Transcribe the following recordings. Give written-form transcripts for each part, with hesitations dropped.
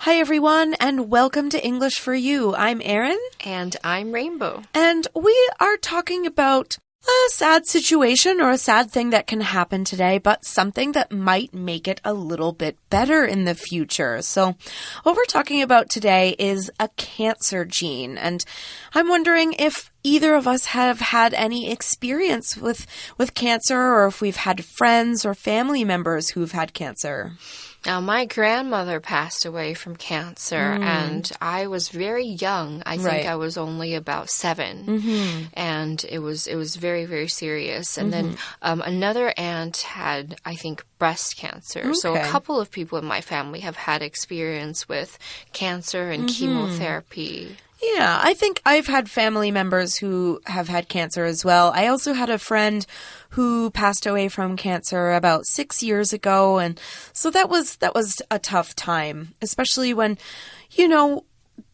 Hi, everyone, and welcome to English for You. I'm Erin. And I'm Rainbow. And we are talking about a sad situation or a sad thing that can happen today, but something that might make it a little bit better in the future. So what we're talking about today is a cancer gene. And I'm wondering if either of us have had any experience with cancer, or if we've had friends or family members who've had cancer. Now, my grandmother passed away from cancer, and I was very young. I think I was only about 7, and it was very, very serious. And then another aunt had, I think, breast cancer. Okay. So a couple of people in my family have had experience with cancer and chemotherapy. Yeah, I think I've had family members who have had cancer as well. I also had a friend who passed away from cancer about 6 years ago, and so that was a tough time, especially when,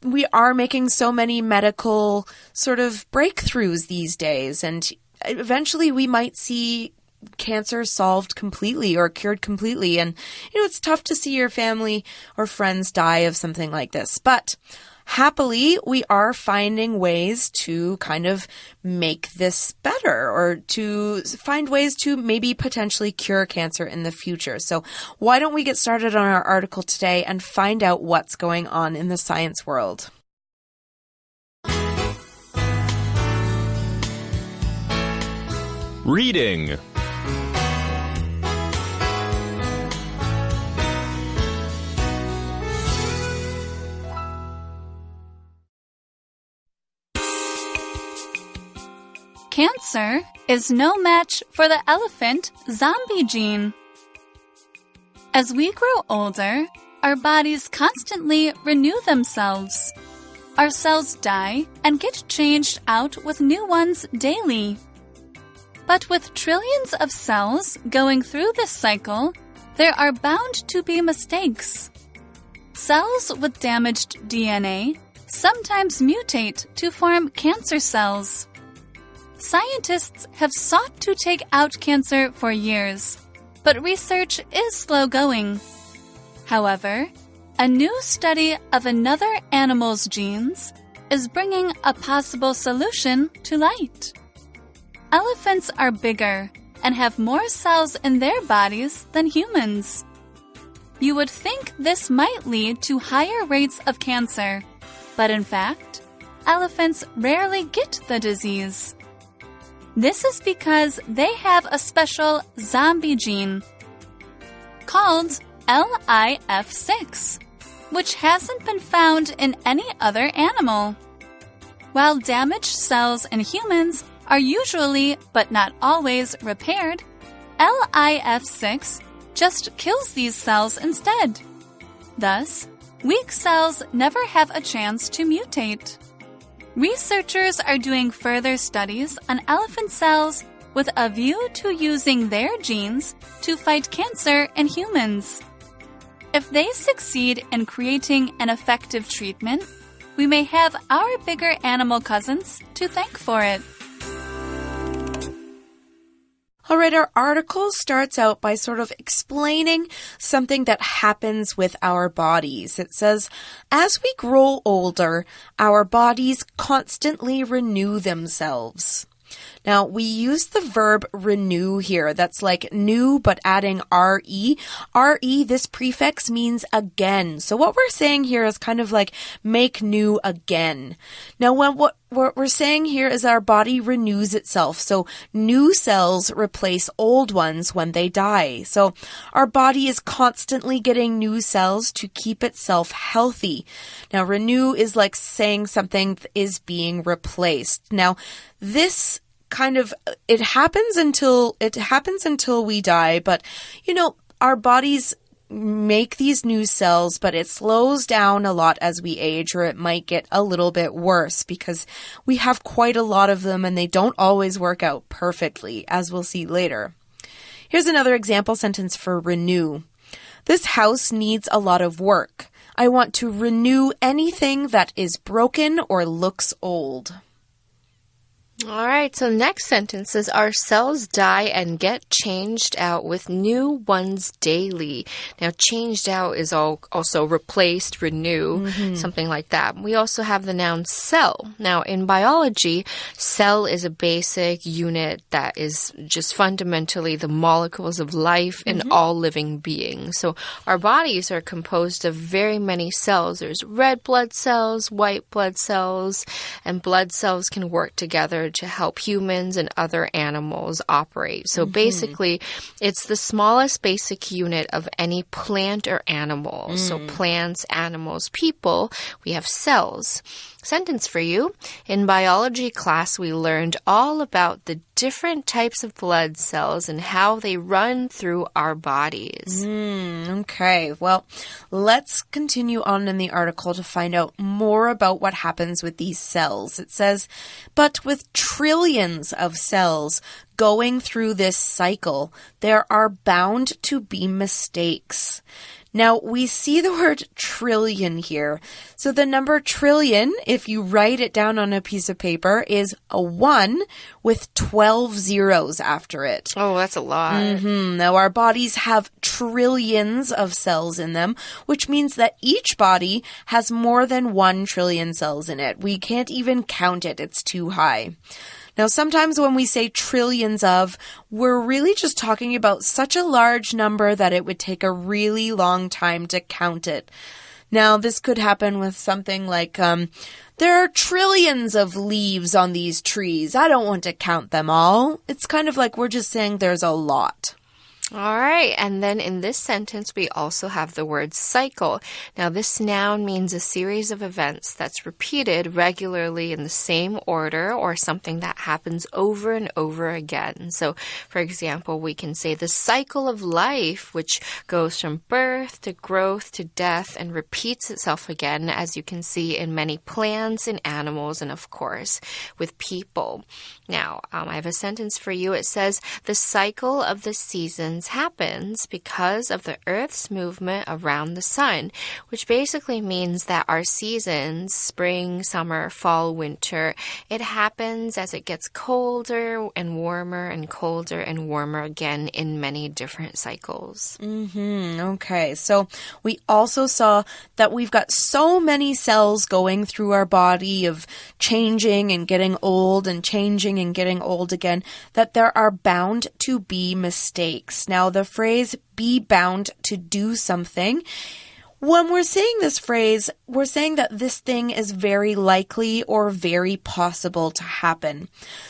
we are making so many medical sort of breakthroughs these days, and eventually we might see cancer solved completely or cured completely, and it's tough to see your family or friends die of something like this, but happily, we are finding ways to kind of make this better, or to find ways to maybe potentially cure cancer in the future. So why don't we get started on our article today and find out what's going on in the science world? Reading. Cancer is no match for the elephant zombie gene. As we grow older, our bodies constantly renew themselves. Our cells die and get changed out with new ones daily. But with trillions of cells going through this cycle, there are bound to be mistakes. Cells with damaged DNA sometimes mutate to form cancer cells. Scientists have sought to take out cancer for years, but research is slow going. However, a new study of another animal's genes is bringing a possible solution to light. Elephants are bigger and have more cells in their bodies than humans. You would think this might lead to higher rates of cancer, but in fact, elephants rarely get the disease. This is because they have a special zombie gene called LIF6, which hasn't been found in any other animal. While damaged cells in humans are usually, but not always, repaired, LIF6 just kills these cells instead. Thus, weak cells never have a chance to mutate. Researchers are doing further studies on elephant cells with a view to using their genes to fight cancer in humans. If they succeed in creating an effective treatment, we may have our bigger animal cousins to thank for it. All right, our article starts out by sort of explaining something that happens with our bodies. It says, as we grow older, our bodies constantly renew themselves. Now, we use the verb renew here. That's like new, but adding re. Re, this prefix means again. So what we're saying here is kind of like make new again. Now, what we're saying here is our body renews itself. So new cells replace old ones when they die. So our body is constantly getting new cells to keep itself healthy. Now, renew is like saying something is being replaced. Now, this kind of, it happens until we die, but our bodies make these new cells, but it slows down a lot as we age, or it might get a little bit worse because we have quite a lot of them and they don't always work out perfectly, as we'll see later. Here's another example sentence for renew. This house needs a lot of work. I want to renew anything that is broken or looks old. All right, so next sentence says, our cells die and get changed out with new ones daily. Now, changed out is also replaced, renew, something like that. We also have the noun cell. Now, in biology, cell is a basic unit that is just fundamentally the molecules of life in all living beings. So our bodies are composed of very many cells. There's red blood cells, white blood cells, and blood cells can work together to help humans and other animals operate. So basically, it's the smallest basic unit of any plant or animal. So plants, animals, people, we have cells. Sentence for you. In biology class, we learned all about the different types of blood cells and how they run through our bodies. Okay, well, let's continue on in the article to find out more about what happens with these cells. It says, but with trillions of cells going through this cycle, there are bound to be mistakes. Now, we see the word trillion here. So the number trillion, if you write it down on a piece of paper, is a 1 with 12 zeros after it. Oh, that's a lot. Now, our bodies have trillions of cells in them, which means that each body has more than 1 trillion cells in it. We can't even count it. It's too high. Now, sometimes when we say trillions of, we're really just talking about such a large number that it would take a really long time to count it. Now, this could happen with something like, there are trillions of leaves on these trees. I don't want to count them all. It's kind of like we're just saying there's a lot. All right, and then in this sentence, we also have the word cycle. Now, this noun means a series of events that's repeated regularly in the same order or something that happens over and over again. So, for example, we can say the cycle of life, which goes from birth to growth to death and repeats itself again, as you can see in many plants and animals and, of course, with people. Now, I have a sentence for you. It says, the cycle of the seasons happens because of the Earth's movement around the sun, which basically means that our seasons, spring, summer, fall, winter, it happens as it gets colder and warmer and colder and warmer again in many different cycles. Okay, so we also saw that we've got so many cells going through our body of changing and getting old and changing and getting old again, that there are bound to be mistakes. Now, the phrase be bound to do something, when we're saying this phrase, we're saying that this thing is very likely or very possible to happen.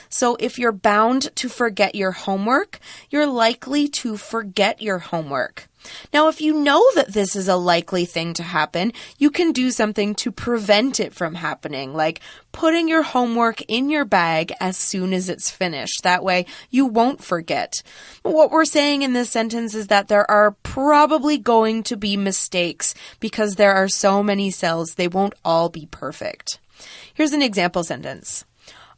So if you're bound to forget your homework, you're likely to forget your homework. Now, if you know that this is a likely thing to happen, you can do something to prevent it from happening, like putting your homework in your bag as soon as it's finished. That way, you won't forget. What we're saying in this sentence is that there are probably going to be mistakes because there are so many cells, they won't all be perfect. Here's an example sentence.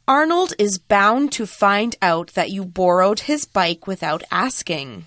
Arnold is bound to find out that you borrowed his bike without asking.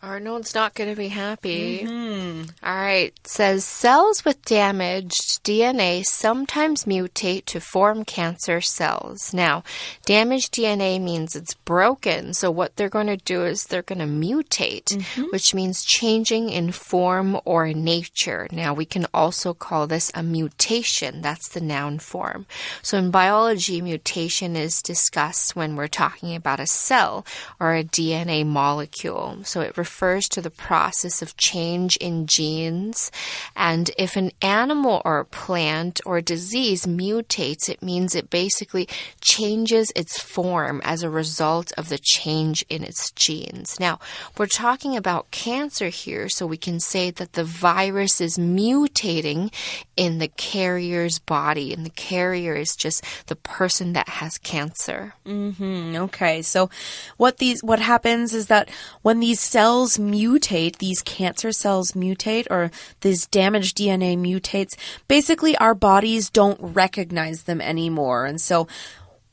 Arnold's not going to be happy. All right. It says, cells with damaged DNA sometimes mutate to form cancer cells. Now, damaged DNA means it's broken. So what they're going to do is they're going to mutate, which means changing in form or nature. Now, we can also call this a mutation. That's the noun form. So in biology, mutation is discussed when we're talking about a cell or a DNA molecule. So it refers to the process of change in genes. And if an animal or a plant or disease mutates, it means it basically changes its form as a result of the change in its genes. Now, we're talking about cancer here, so we can say that the virus is mutating in the carrier's body, and the carrier is just the person that has cancer. Okay, so what happens is that when these cells mutate, these cancer cells mutate, or this damaged DNA mutates, basically our bodies don't recognize them anymore. And so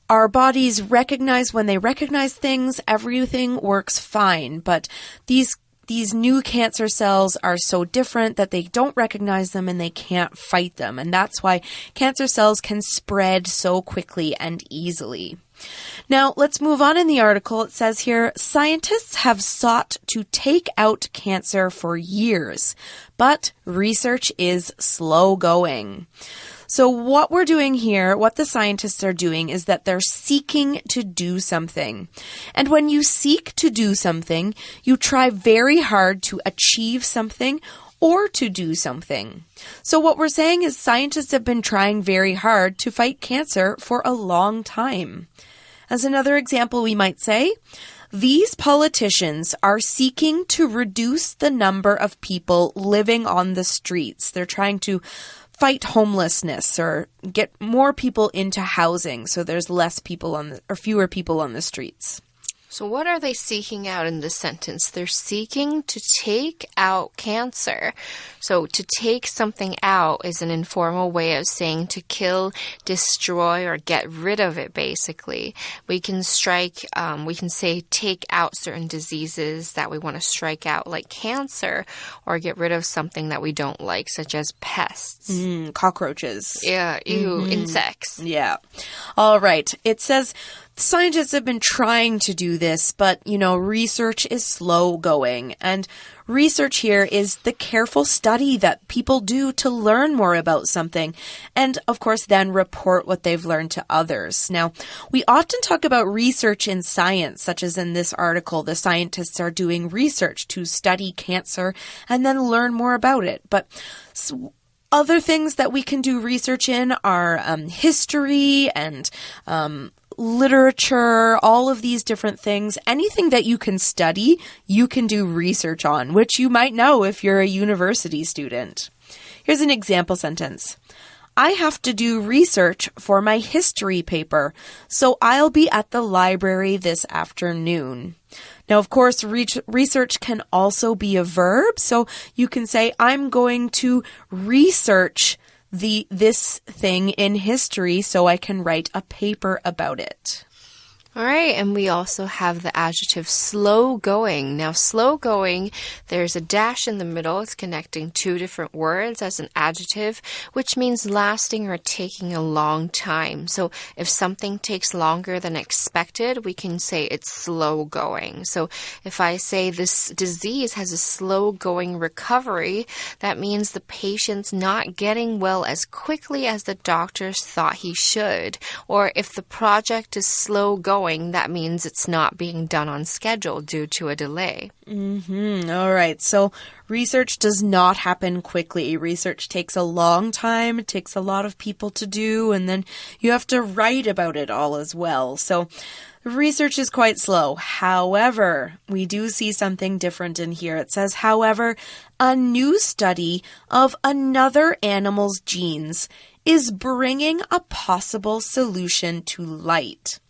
our bodies recognize, when they recognize things, everything works fine. But these these new cancer cells are so different that they don't recognize them and they can't fight them. And that's why cancer cells can spread so quickly and easily. Now, let's move on in the article. It says here, scientists have sought to take out cancer for years, but research is slow going. So what we're doing here, what the scientists are doing is that they're seeking to do something. And when you seek to do something, you try very hard to achieve something or to do something. So what we're saying is scientists have been trying very hard to fight cancer for a long time. As another example, we might say, these politicians are seeking to reduce the number of people living on the streets. They're trying to fight homelessness or get more people into housing so there's fewer people on the streets. So what are they seeking out in this sentence? They're seeking to take out cancer. So to take something out is an informal way of saying to kill, destroy, or get rid of it, basically. We can say take out certain diseases that we want to strike out, like cancer, or get rid of something that we don't like, such as pests. Cockroaches. Yeah, insects. Yeah. All right. It says scientists have been trying to do this, but, research is slow going. And research here is the careful study that people do to learn more about something. And, of course, then report what they've learned to others. Now, we often talk about research in science, such as in this article. The scientists are doing research to study cancer and then learn more about it. But other things that we can do research in are history and literature, all of these different things. Anything that you can study, you can do research on, which you might know if you're a university student. Here's an example sentence. I have to do research for my history paper, so I'll be at the library this afternoon. Now, of course, research can also be a verb, so you can say, I'm going to research this thing in history so I can write a paper about it. All right, and we also have the adjective slow going. Now, slow going, there's a dash in the middle. It's connecting two different words as an adjective, which means lasting or taking a long time. So if something takes longer than expected, we can say it's slow going. So if I say this disease has a slow going recovery, that means the patient's not getting well as quickly as the doctors thought he should. Or if the project is slow going, that means it's not being done on schedule due to a delay. All right. So research does not happen quickly. Research takes a long time. It takes a lot of people to do, and then you have to write about it all as well. So research is quite slow. However, we do see something different in here. It says, however, a new study of another animal's genes is bringing a possible solution to light.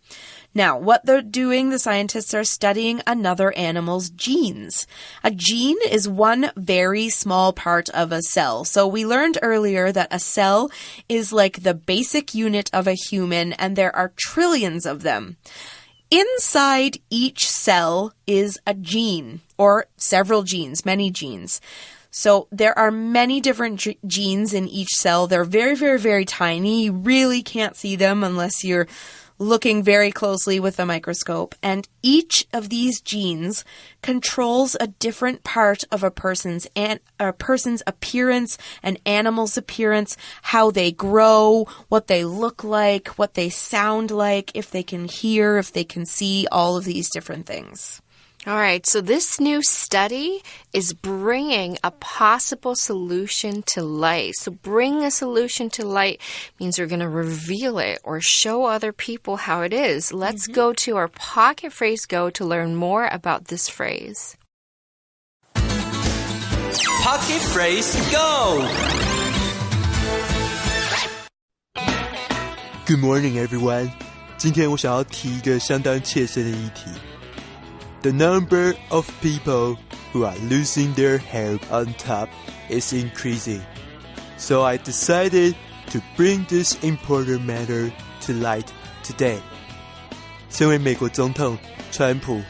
Now, what they're doing, the scientists are studying another animal's genes. A gene is one very small part of a cell. So we learned earlier that a cell is like the basic unit of a human, and there are trillions of them. Inside each cell is a gene, or several genes, many genes. So there are many different genes in each cell. They're very, very, very tiny. You really can't see them unless you're looking very closely with a microscope, and each of these genes controls a different part of a person's appearance, an animal's appearance, how they grow, what they look like, what they sound like, if they can hear, if they can see, all of these different things. All right, so this new study is bringing a possible solution to light. So bring a solution to light means we're going to reveal it or show other people how it is. Let's go to our Pocket Phrase Go to learn more about this phrase. Pocket Phrase Go! Good morning, everyone. 今天我想要提一个相当切身的议题。The number of people who are losing their hair on top is increasing. So I decided to bring this important matter to light today. 身为美国总统川普，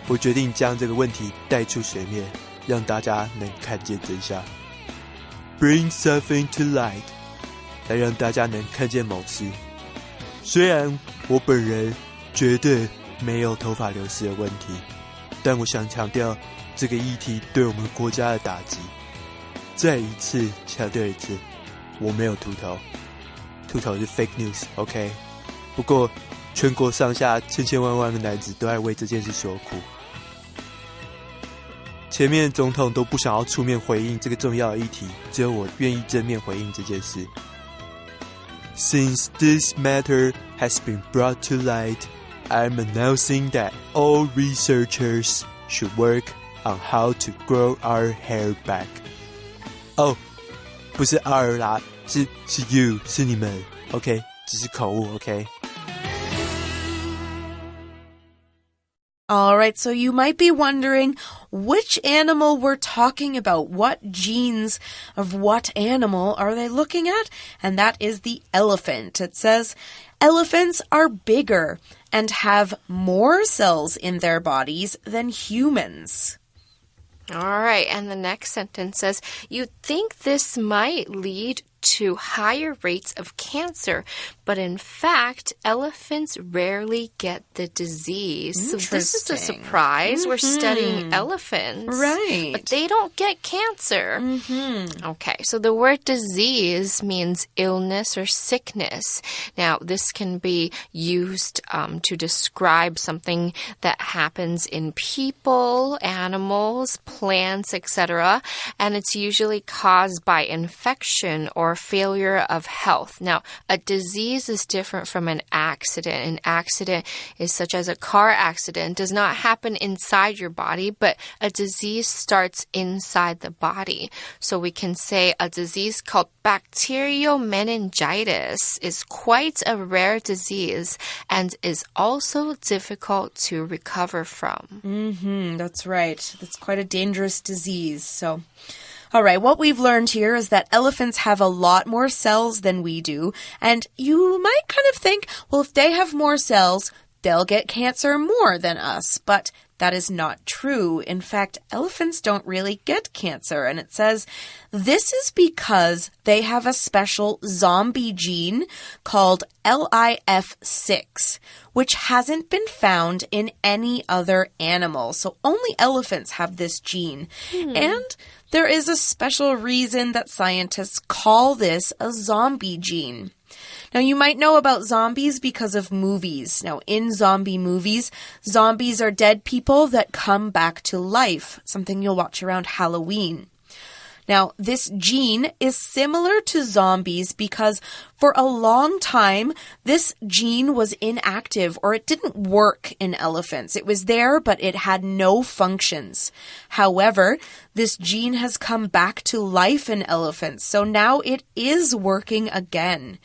我决定将这个问题带出水面。让大家能看见真相。Bring something to light， 来让大家能看见某事。虽然我本人绝对没有头发流失的问题，但我想强调这个议题对我们国家的打击。再一次强调一次，我没有秃头，秃头是 fake news， OK？ 不过全国上下千万万个男子都在为这件事所苦。前面总统都不想要出面回应这个重要的议题，只有我愿意正面回应这件事。Since this matter has been brought to light, I am announcing that all researchers should work on how to grow our hair back. 哦，不是 R 啦，是 you， 是你们 ，OK， 只是口误 ，OK。All right, so you might be wondering which animal we're talking about. What genes of what animal are they looking at? And that is the elephant. It says elephants are bigger and have more cells in their bodies than humans. All right, and the next sentence says, you'd think this might lead to higher rates of cancer, but in fact, elephants rarely get the disease. So this is a surprise. We're studying elephants. Right. But they don't get cancer. Okay, so the word disease means illness or sickness. Now, this can be used to describe something that happens in people, animals, plants, etc., and it's usually caused by infection or failure of health. Now, a disease is different from an accident. An accident is such as a car accident, does not happen inside your body, but a disease starts inside the body. So we can say a disease called bacterial meningitis is quite a rare disease and is also difficult to recover from. That's right. That's quite a dangerous disease. So, all right, what we've learned here is that elephants have a lot more cells than we do. And you might kind of think, well, if they have more cells, they'll get cancer more than us. But that is not true. In fact, elephants don't really get cancer. And it says this is because they have a special zombie gene called LIF6, which hasn't been found in any other animal. So only elephants have this gene. And there is a special reason that scientists call this a zombie gene. Now, you might know about zombies because of movies. Now, in zombie movies, zombies are dead people that come back to life, something you'll watch around Halloween. Now, this gene is similar to zombies because for a long time, this gene was inactive or it didn't work in elephants. It was there, but it had no functions. However, this gene has come back to life in elephants, so now it is working again.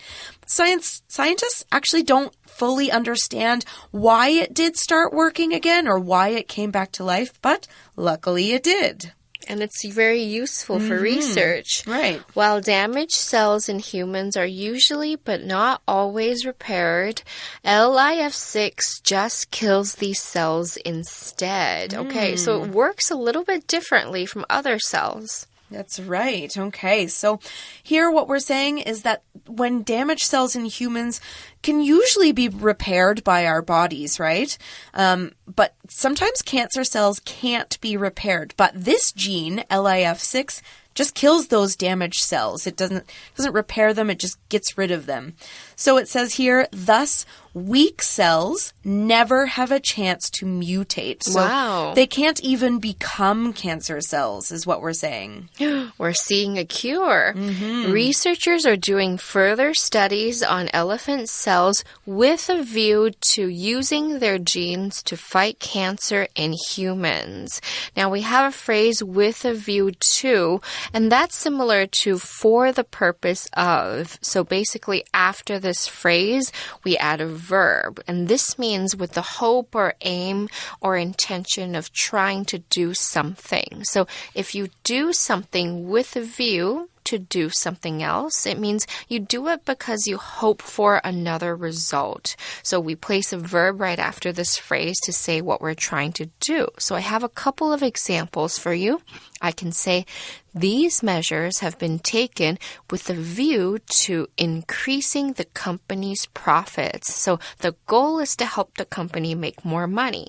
Scientists actually don't fully understand why it did start working again or why it came back to life, but luckily it did. And it's very useful for research. Right. While damaged cells in humans are usually but not always repaired, LIF6 just kills these cells instead. Okay, so it works a little bit differently from other cells. That's right. Okay, so here what we're saying is that when damaged cells in humans can usually be repaired by our bodies, right? But sometimes cancer cells can't be repaired. But this gene, LIF6, just kills those damaged cells. It doesn't repair them, it just gets rid of them. So it says here, thus, weak cells never have a chance to mutate. So they can't even become cancer cells, is what we're saying. We're seeing a cure. Researchers are doing further studies on elephant cells with a view to using their genes to fight cancer in humans. Now, we have a phrase with a view to, and that's similar to for the purpose of. So basically, after this phrase, we add a verb. And this means with the hope or aim or intention of trying to do something. So if you do something with a view to do something else. It means you do it because you hope for another result. So we place a verb right after this phrase to say what we're trying to do. So I have a couple of examples for you. I can say, these measures have been taken with a view to increasing the company's profits. So the goal is to help the company make more money.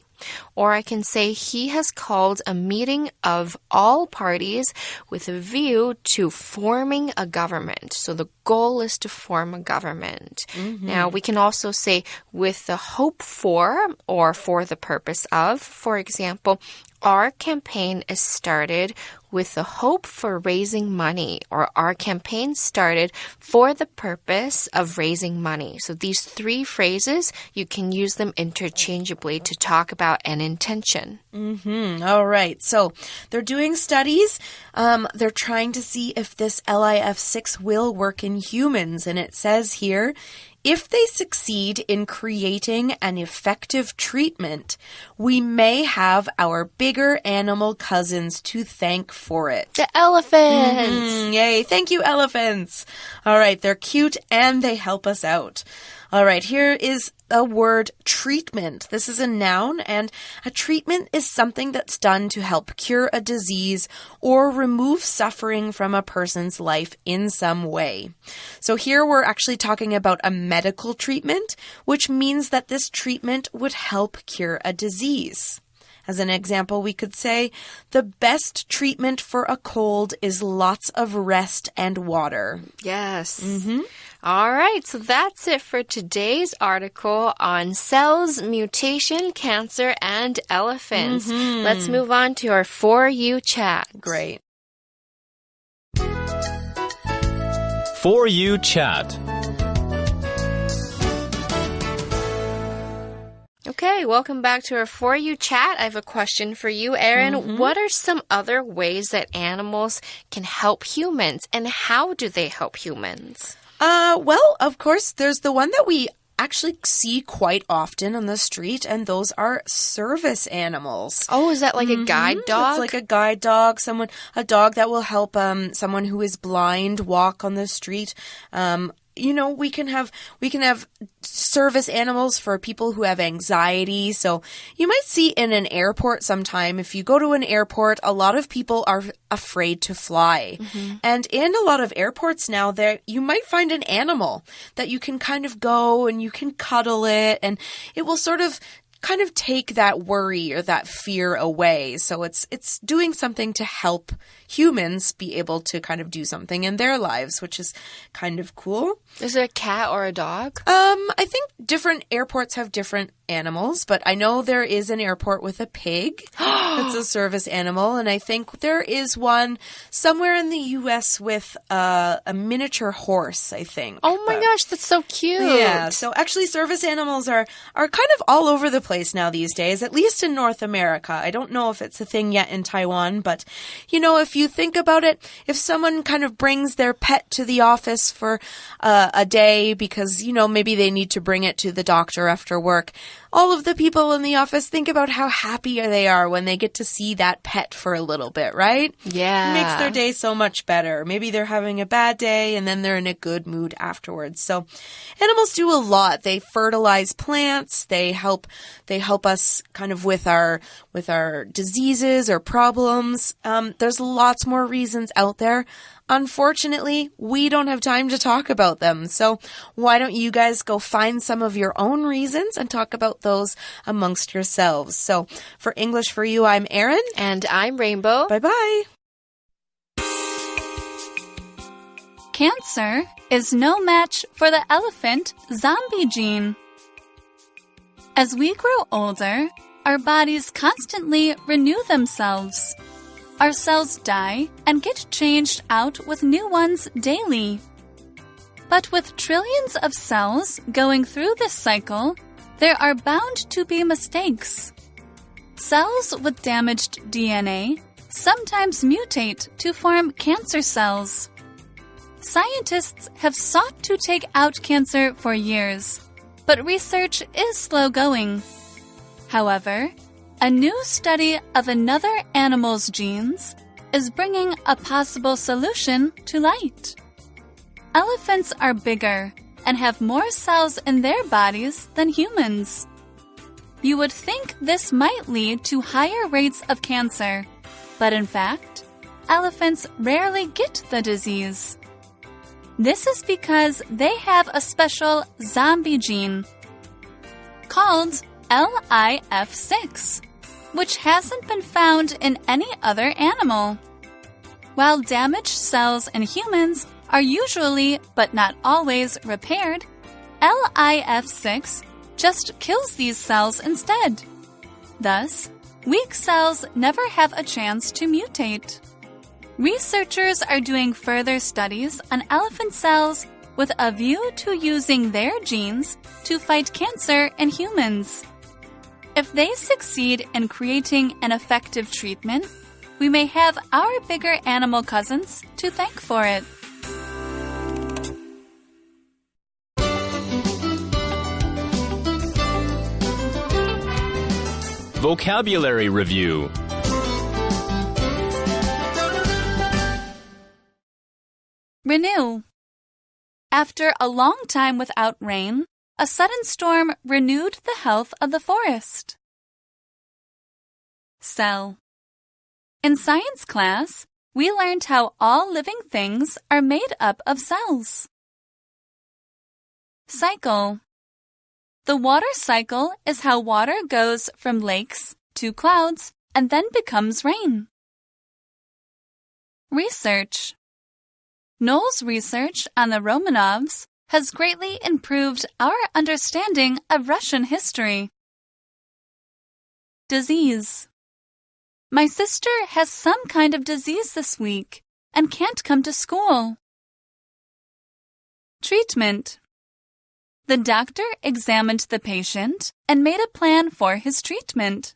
Or I can say, he has called a meeting of all parties with a view to forming a government. So the goal is to form a government. Now, we can also say, with the hope for or for the purpose of. For example, our campaign is started with the hope for raising money, or our campaign started for the purpose of raising money. So these three phrases, you can use them interchangeably to talk about an intention. All right. So they're doing studies. They're trying to see if this LIF6 will work in humans. And it says here, if they succeed in creating an effective treatment, we may have our bigger animal cousins to thank for it. The elephants! Yay. Thank you, elephants. All right. They're cute and they help us out. All right. Here is a word, treatment. This is a noun, and a treatment is something that's done to help cure a disease or remove suffering from a person's life in some way. So here we're actually talking about a medical treatment, which means that this treatment would help cure a disease. As an example, we could say, the best treatment for a cold is lots of rest and water. Yes. All right, so that's it for today's article on cells, mutation, cancer, and elephants. Let's move on to our For You chat. Great. For You chat. Okay, welcome back to our For You chat. I have a question for you, Erin. What are some other ways that animals can help humans, and how do they help humans? Well, of course, there's the one that we actually see quite often on the street, and those are service animals. Oh, is that like a guide dog? It's like a guide dog, a dog that will help someone who is blind walk on the street. You know, we can have service animals for people who have anxiety. So you might see in an airport sometime, if you go to an airport, a lot of people are afraid to fly. And in a lot of airports now, there you might find an animal that you can kind of go and you can cuddle it, and it will sort of kind of take that worry or that fear away. So it's doing something to help humans be able to kind of do something in their lives, which is kind of cool. Is it a cat or a dog? I think different airports have different animals, but I know there is an airport with a pig. It's a service animal, and I think there is one somewhere in the U.S. with a miniature horse, I think. Oh my gosh, that's so cute. Yeah, so actually service animals are kind of all over the place now these days, at least in North America. I don't know if it's a thing yet in Taiwan, but you know, if you think about it, if someone kind of brings their pet to the office for a day because, you know, maybe they need to bring it to the doctor after work, all of the people in the office think about how happy they are when they get to see that pet for a little bit, right? Yeah. It makes their day so much better. Maybe they're having a bad day and then they're in a good mood afterwards. So animals do a lot. They fertilize plants. They help us kind of with our diseases or problems. There's lots more reasons out there. Unfortunately, we don't have time to talk about them. So why don't you guys go find some of your own reasons and talk about those amongst yourselves. So for English for You, I'm Erin. And I'm Rainbow. Bye-bye. Cancer is no match for the elephant zombie gene. As we grow older, our bodies constantly renew themselves. Our cells die and get changed out with new ones daily. But with trillions of cells going through this cycle, there are bound to be mistakes. Cells with damaged DNA sometimes mutate to form cancer cells. Scientists have sought to take out cancer for years, but research is slow going. However, a new study of another animal's genes is bringing a possible solution to light. Elephants are bigger and have more cells in their bodies than humans. You would think this might lead to higher rates of cancer, but in fact, elephants rarely get the disease. This is because they have a special zombie gene called LIF6, which hasn't been found in any other animal. While damaged cells in humans are usually, but not always, repaired, LIF6 just kills these cells instead. Thus, weak cells never have a chance to mutate. Researchers are doing further studies on elephant cells with a view to using their genes to fight cancer in humans. If they succeed in creating an effective treatment, we may have our bigger animal cousins to thank for it. Vocabulary Review. Renew. After a long time without rain, a sudden storm renewed the health of the forest. Cell. In science class, we learned how all living things are made up of cells. Cycle. The water cycle is how water goes from lakes to clouds and then becomes rain. Research. Noel's research on the Romanovs has greatly improved our understanding of Russian history. Disease. My sister has some kind of disease this week and can't come to school. Treatment. The doctor examined the patient and made a plan for his treatment.